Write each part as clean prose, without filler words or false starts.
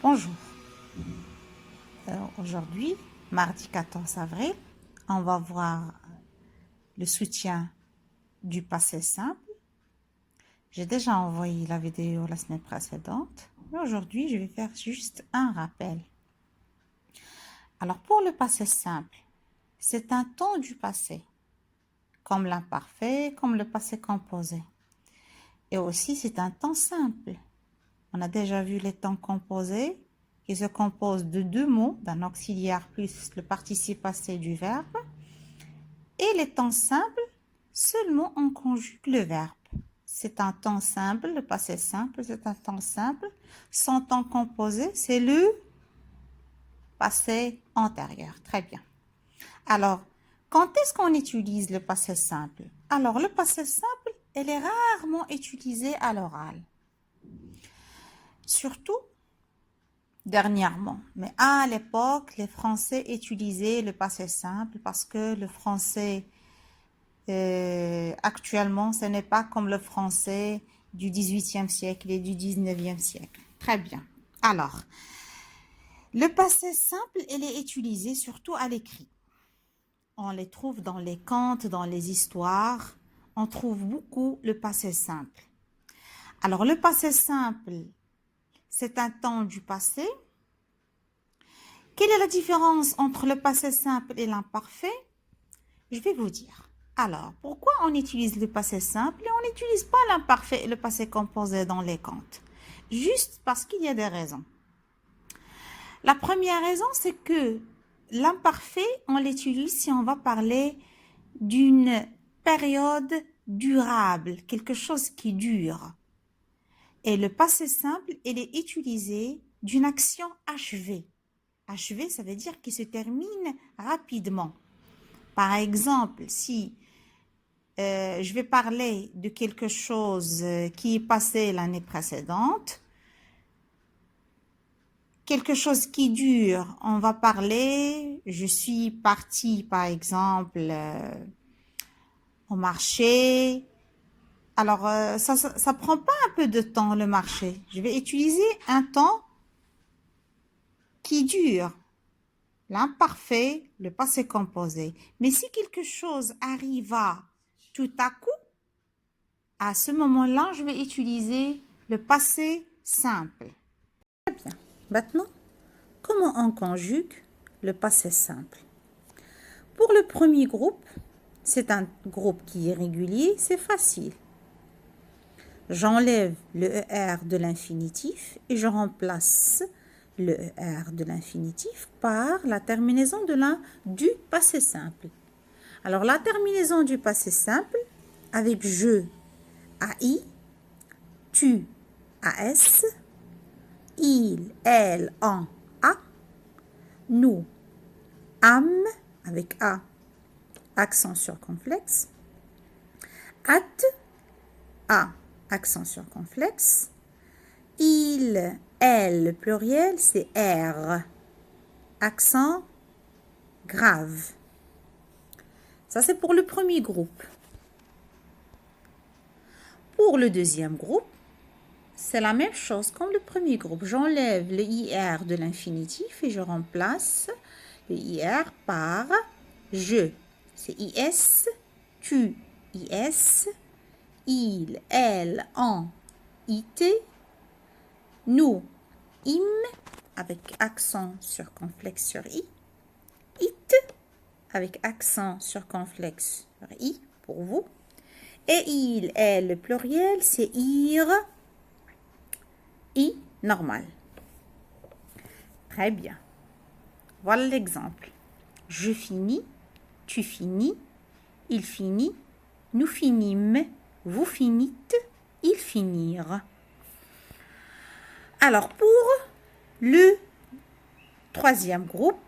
Bonjour. Aujourd'hui, mardi 14 avril, on va voir le soutien du passé simple. J'ai déjà envoyé la vidéo la semaine précédente. Mais aujourd'hui, je vais faire juste un rappel. Alors, pour le passé simple, c'est un temps du passé, comme l'imparfait, comme le passé composé. Et aussi, c'est un temps simple. On a déjà vu les temps composés qui se composent de deux mots, d'un auxiliaire plus le participe passé du verbe. Et les temps simples, seulement on conjugue le verbe. C'est un temps simple, le passé simple, c'est un temps simple. Son temps composé, c'est le passé antérieur. Très bien. Alors, quand est-ce qu'on utilise le passé simple? Alors, le passé simple, elle est rarement utilisé à l'oral. Surtout dernièrement. Mais à l'époque, les Français utilisaient le passé simple parce que le français actuellement, ce n'est pas comme le français du 18e siècle et du 19e siècle. Très bien. Alors, le passé simple, il est utilisé surtout à l'écrit. On les trouve dans les contes, dans les histoires. On trouve beaucoup le passé simple. Alors, le passé simple, c'est un temps du passé. Quelle est la différence entre le passé simple et l'imparfait? Je vais vous dire. Alors, pourquoi on utilise le passé simple et on n'utilise pas l'imparfait et le passé composé dans les contes? Juste parce qu'il y a des raisons. La première raison, c'est que l'imparfait, on l'utilise si on va parler d'une période durable, quelque chose qui dure. Et le passé simple, il est utilisé d'une action achevée. Achevée, ça veut dire qu'il se termine rapidement. Par exemple, si je vais parler de quelque chose qui est passé l'année précédente, quelque chose qui dure, on va parler, je suis partie par exemple au marché. Alors, ça prend pas un peu de temps le marché. Je vais utiliser un temps qui dure. L'imparfait, le passé composé. Mais si quelque chose arriva tout à coup, à ce moment-là, je vais utiliser le passé simple. Très bien. Maintenant, comment on conjugue le passé simple? Pour le premier groupe, c'est un groupe qui est régulier, c'est facile. J'enlève le ER de l'infinitif et je remplace le ER de l'infinitif par la terminaison du passé simple. Alors, la terminaison du passé simple, avec je, AI, tu, AS, il, elle, on, A, nous, am, avec A, accent circonflexe, at, A, accent circonflexe, il, elle, le pluriel, c'est R, accent grave. Ça, c'est pour le premier groupe. Pour le deuxième groupe, c'est la même chose comme le premier groupe. J'enlève le IR de l'infinitif et je remplace le IR par je. C'est IS, tu, IS, il, elle, on, IT, nous, im, avec accent circonflexe sur I, it, avec accent circonflexe sur I, pour vous. Et il, elle, le pluriel, c'est ir, I, normal. Très bien. Voilà l'exemple. Je finis, tu finis, il finit, nous finîmes, vous finîtes, ils finirent. Alors, pour le troisième groupe,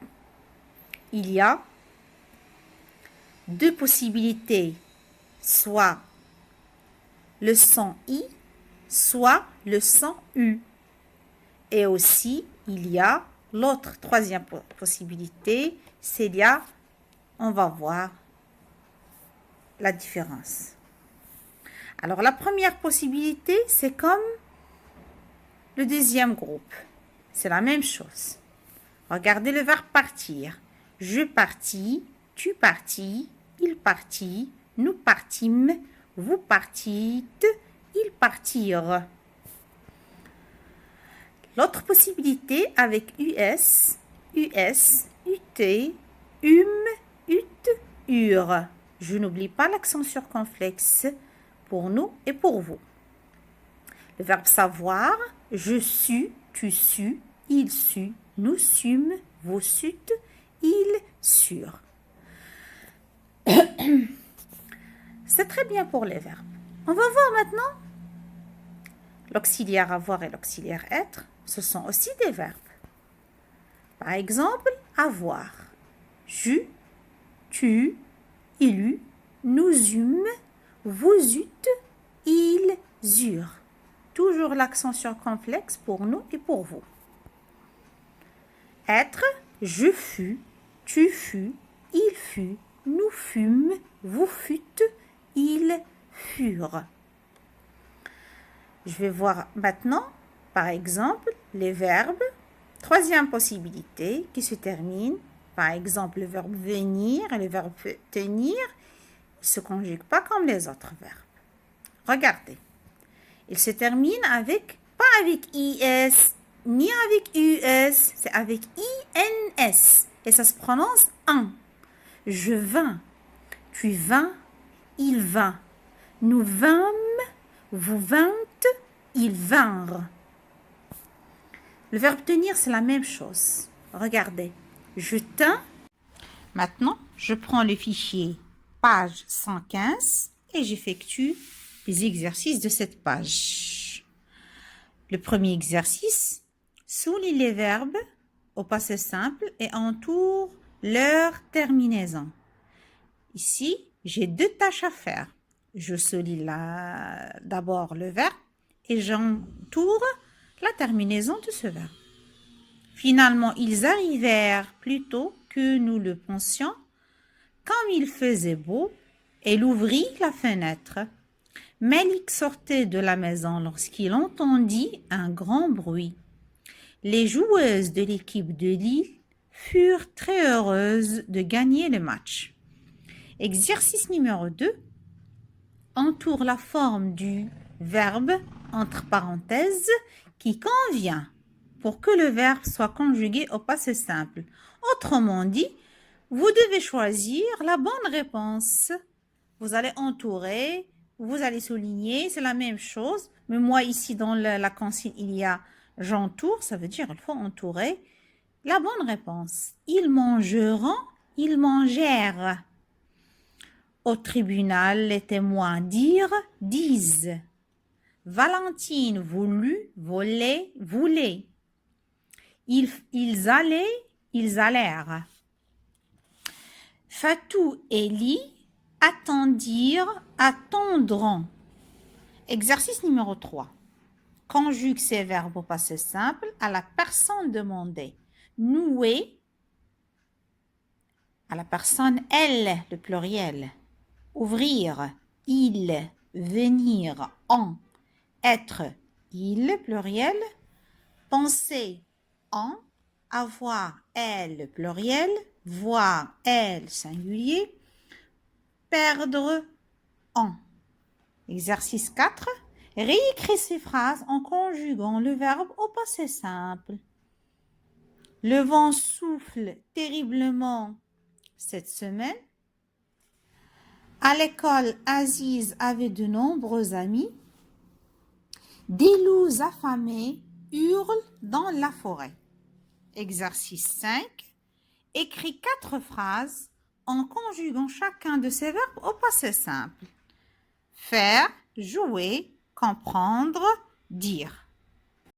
il y a deux possibilités, soit le son I, soit le son U. Et aussi, il y a l'autre troisième possibilité, c'est là, on va voir la différence. Alors, la première possibilité, c'est comme le deuxième groupe. c'est la même chose. Regardez le verbe partir. Je partis, tu partis, il partit, nous partîmes, vous partîtes, ils partirent. L'autre possibilité avec US, UT, ut, ur. Je n'oublie pas l'accent circonflexe pour nous et pour vous. Le verbe savoir, je sus, tu sus, il sut, nous sûmes, vous sûtes, ils surent. C'est très bien pour les verbes. On va voir maintenant l'auxiliaire avoir et l'auxiliaire être. Ce sont aussi des verbes. Par exemple, avoir. J'eus, tu, il eut, nous eûmes, vous eûtes, ils eurent. Toujours l'accent circonflexe pour nous et pour vous. Être, je fus, tu fus, il fut, nous fûmes, vous fûtes, ils furent. Je vais voir maintenant, par exemple, les verbes. Troisième possibilité qui se termine, par exemple, le verbe venir et le verbe tenir, ils ne se conjuguent pas comme les autres verbes. Regardez. Ils se terminent avec, pas avec IS, ni avec US, c'est avec INS. Et ça se prononce en. Je vins, tu vins, il vint. Nous vîmes, vous vîntes, ils vinrent. Le verbe tenir, c'est la même chose. Regardez. Je tins. Maintenant, je prends le fichier page 115 et j'effectue les exercices de cette page. Le premier exercice, souligne les verbes au passé simple et entoure leur terminaison. Ici, j'ai deux tâches à faire. Je souligne d'abord le verbe et j'entoure la terminaison de ce verbe. Finalement, ils arrivèrent plus tôt que nous le pensions. Comme il faisait beau, elle ouvrit la fenêtre. Melik sortait de la maison lorsqu'il entendit un grand bruit. Les joueuses de l'équipe de Lille furent très heureuses de gagner le match. Exercice numéro 2. Entoure la forme du verbe entre parenthèses qui convient pour que le verbe soit conjugué au passé simple. Autrement dit, vous devez choisir la bonne réponse. Vous allez entourer, vous allez souligner, c'est la même chose. Mais moi, ici, dans la consigne, il y a « j'entoure », ça veut dire il faut entourer. La bonne réponse, ils mangeront, ils mangèrent. Au tribunal, les témoins dirent, disent. Valentine voulut, volait, voulait. Ils allaient, ils allèrent. Fatou et Li attendirent, attendront. Exercice numéro 3. Conjugue ces verbes au passé simple à la personne demandée. Nouer, à la personne elle, le pluriel. Ouvrir, il, venir, en. Être, il, pluriel. Penser, en. Avoir, elle, pluriel. Voir, elle, singulier. Perdre, en. Exercice 4. Réécris ces phrases en conjuguant le verbe au passé simple. Le vent souffle terriblement cette semaine. À l'école, Aziz avait de nombreux amis. Des loups affamés hurlent dans la forêt. Exercice 5. Écris 4 phrases en conjuguant chacun de ces verbes au passé simple. Faire, jouer, comprendre, dire.